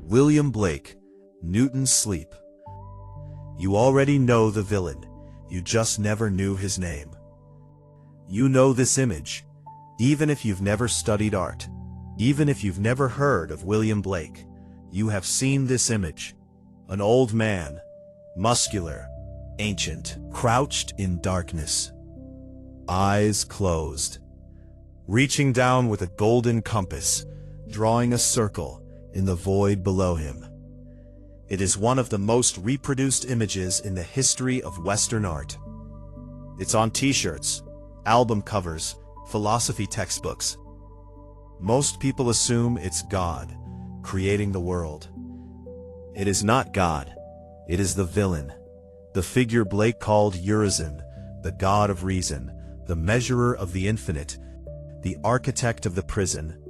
William Blake, Newton's Sleep. You already know the villain, you just never knew his name. You know this image, even if you've never studied art, even if you've never heard of William Blake, you have seen this image. An old man, muscular, ancient, crouched in darkness, eyes closed, reaching down with a golden compass, drawing a circle in the void below him. It is one of the most reproduced images in the history of Western art. It's on t-shirts, album covers, philosophy textbooks. Most people assume it's God, creating the world. It is not God, it is the villain, the figure Blake called Urizen, the god of reason, the measurer of the infinite, the architect of the prison.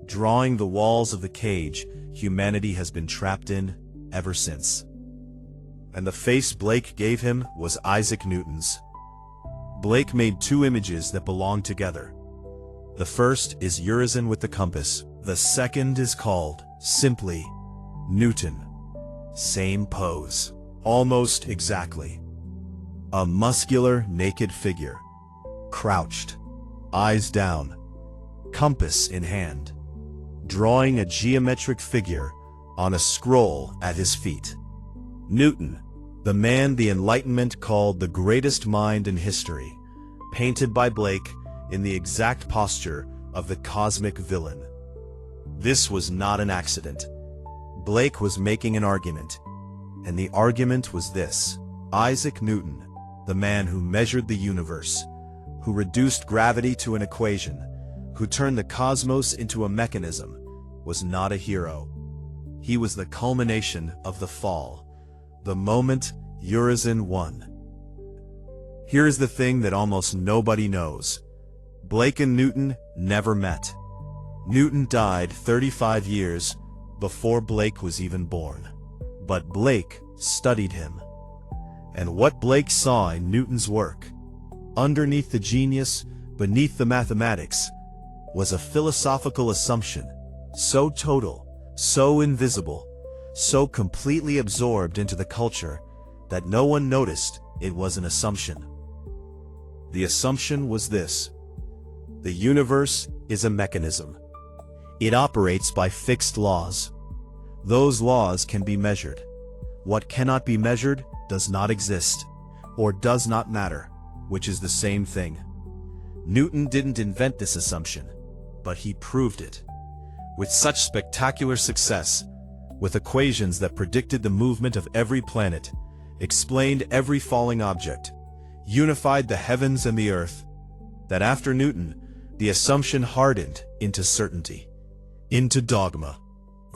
Drawing the walls of the cage humanity has been trapped in ever since. And the face Blake gave him was Isaac Newton's. Blake made two images that belong together. The first is Urizen with the compass. The second is called, simply, Newton. Same pose. Almost exactly. A muscular, naked figure. Crouched. Eyes down. Compass in hand. Drawing a geometric figure on a scroll at his feet. Newton, the man the Enlightenment called the greatest mind in history, painted by Blake in the exact posture of the cosmic villain. This was not an accident. Blake was making an argument, and the argument was this. Isaac Newton, the man who measured the universe, who reduced gravity to an equation, who turned the cosmos into a mechanism, was not a hero. He was the culmination of the fall, the moment Urizen won. Here is the thing that almost nobody knows. Blake and Newton never met. Newton died 35 years before Blake was even born. But Blake studied him. And what Blake saw in Newton's work, underneath the genius, beneath the mathematics, was a philosophical assumption, so total, so invisible, so completely absorbed into the culture that no one noticed it was an assumption. The assumption was this: the universe is a mechanism. It operates by fixed laws. Those laws can be measured. What cannot be measured does not exist, or does not matter, which is the same thing. Newton didn't invent this assumption, but he proved it. With such spectacular success, with equations that predicted the movement of every planet, explained every falling object, unified the heavens and the earth, that after Newton, the assumption hardened into certainty, into dogma,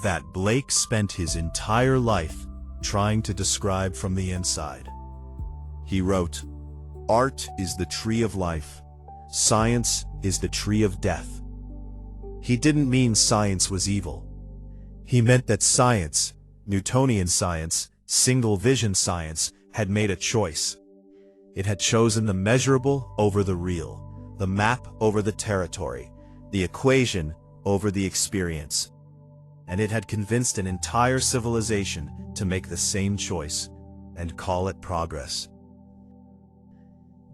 that Blake spent his entire life trying to describe from the inside. He wrote, "Art is the tree of life. Science is the tree of death." He didn't mean science was evil. He meant that science, Newtonian science, single vision science, had made a choice. It had chosen the measurable over the real, the map over the territory, the equation over the experience. And it had convinced an entire civilization to make the same choice and call it progress.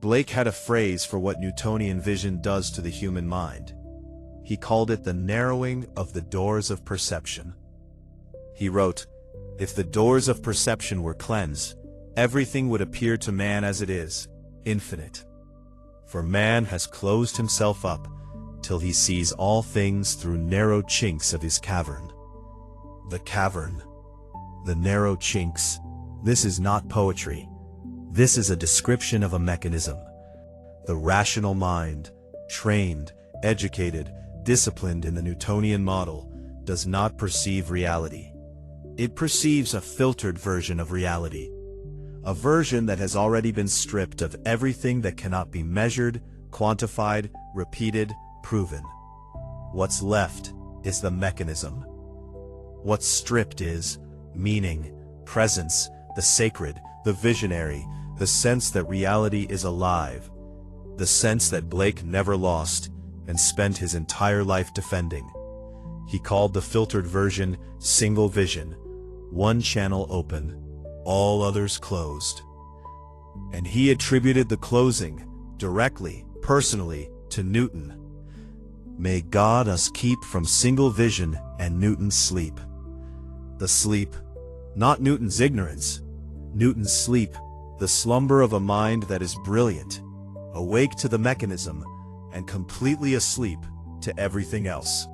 Blake had a phrase for what Newtonian vision does to the human mind. He called it the narrowing of the doors of perception. He wrote, "If the doors of perception were cleansed, everything would appear to man as it is, infinite. For man has closed himself up till he sees all things through narrow chinks of his cavern." The cavern, the narrow chinks. This is not poetry. This is a description of a mechanism. The rational mind, trained, educated, disciplined in the Newtonian model, does not perceive reality. It perceives a filtered version of reality, a version that has already been stripped of everything that cannot be measured, quantified, repeated, proven. What's left is the mechanism. What's stripped is meaning, presence, the sacred, the visionary, the sense that reality is alive, the sense that Blake never lost and spent his entire life defending. He called the filtered version single vision, one channel open, all others closed. And he attributed the closing directly, personally, to Newton. May God us keep from single vision and Newton's sleep. The sleep, not Newton's ignorance, Newton's sleep, the slumber of a mind that is brilliant, awake to the mechanism, and completely asleep to everything else.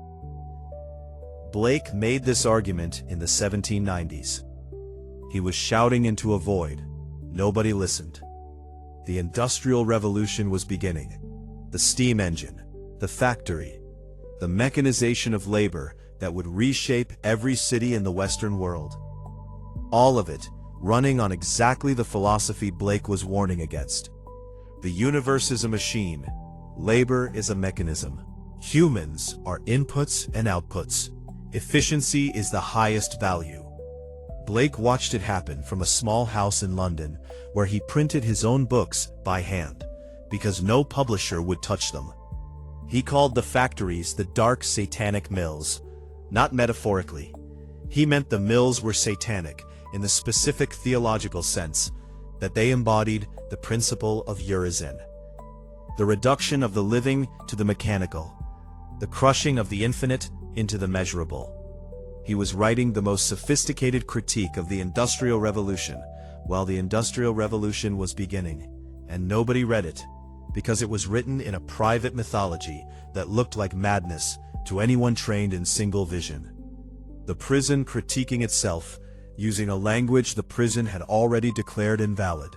Blake made this argument in the 1790s. He was shouting into a void. Nobody listened. The Industrial Revolution was beginning. The steam engine, the factory, the mechanization of labor that would reshape every city in the Western world. All of it running on exactly the philosophy Blake was warning against. The universe is a machine. Labor is a mechanism. Humans are inputs and outputs. Efficiency is the highest value. Blake watched it happen from a small house in London where he printed his own books by hand because no publisher would touch them. He called the factories the dark satanic mills, not metaphorically. He meant the mills were satanic in the specific theological sense that they embodied the principle of Urizen, the reduction of the living to the mechanical, the crushing of the infinite into the measurable. He was writing the most sophisticated critique of the Industrial Revolution while the Industrial Revolution was beginning, and nobody read it because it was written in a private mythology that looked like madness to anyone trained in single vision. The prison critiquing itself, using a language the prison had already declared invalid.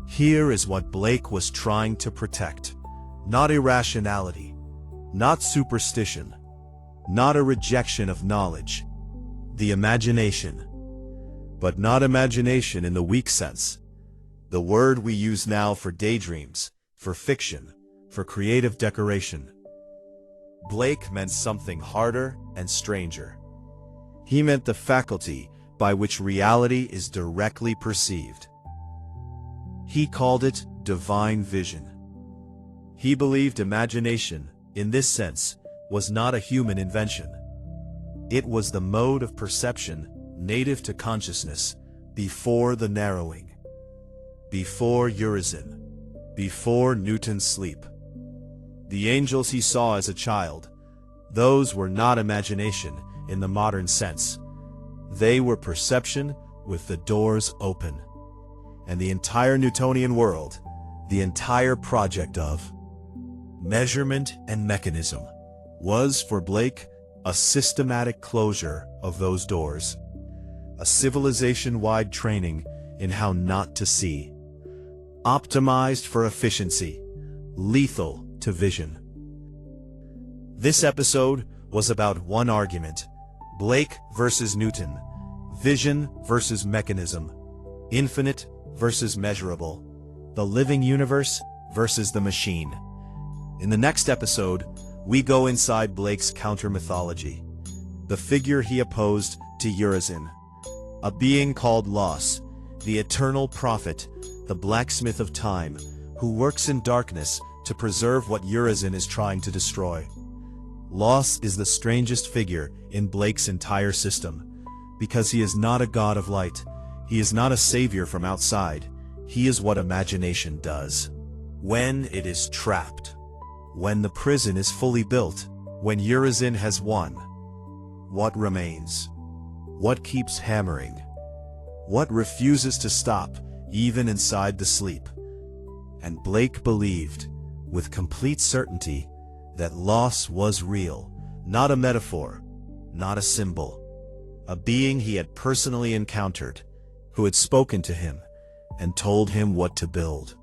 Here is what Blake was trying to protect. Not irrationality, not superstition, not a rejection of knowledge. The imagination. But not imagination in the weak sense. The word we use now for daydreams, for fiction, for creative decoration. Blake meant something harder and stranger. He meant the faculty by which reality is directly perceived. He called it divine vision. He believed imagination, in this sense, was not a human invention. It was the mode of perception native to consciousness before the narrowing, before Urizen, before Newton's sleep. The angels he saw as a child, those were not imagination in the modern sense. They were perception with the doors open. And the entire Newtonian world, the entire project of measurement and mechanism, was for Blake a systematic closure of those doors, a civilization-wide training in how not to see, optimized for efficiency, lethal to vision. This episode was about one argument: Blake versus Newton, vision versus mechanism, infinite versus measurable, the living universe versus the machine. In the next episode, we go inside Blake's counter-mythology, the figure he opposed to Urizen, a being called Loss, the eternal prophet, the blacksmith of time, who works in darkness to preserve what Urizen is trying to destroy. Loss is the strangest figure in Blake's entire system, because he is not a god of light, he is not a savior from outside, he is what imagination does. When it is trapped, when the prison is fully built, when Urizen has won, what remains? What keeps hammering? What refuses to stop, even inside the sleep? And Blake believed, with complete certainty, that loss was real, not a metaphor, not a symbol. A being he had personally encountered, who had spoken to him and told him what to build.